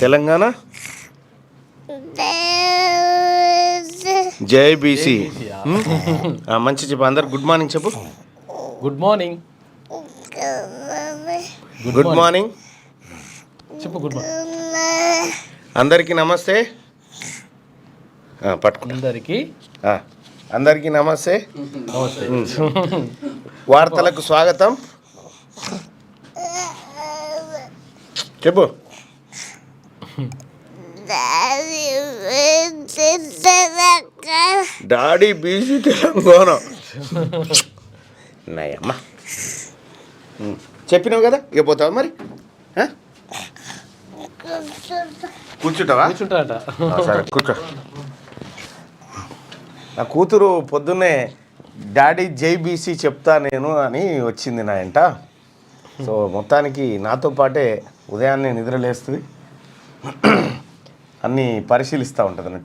Telangana JBC. మంచి చెప్పు, అందరు గుడ్ మార్నింగ్ చెప్పు. Good morning. గుడ్ మార్నింగ్ చెప్పు. Good morning. అందరికీ నమస్తే. పట్టుకో. అందరికీ నమస్తే. వార్తలకు స్వాగతం. చెప్పు. Daddy BC Telangana. నాయమ్మా చెప్పినావు కదా, ఇక పోతావా మరి? కూర్చుంటావా? కూర్చుంటాడట. సరే కూర్చో. నా కూతురు పొద్దున్నే డాడీ జైబీసీ చెప్తా నేను అని వచ్చింది నా ఇంట. సో మొత్తానికి నాతో పాటే ఉదయాన్నే నిద్రలేస్తుంది, అన్నీ పరిశీలిస్తూ ఉంటుంది.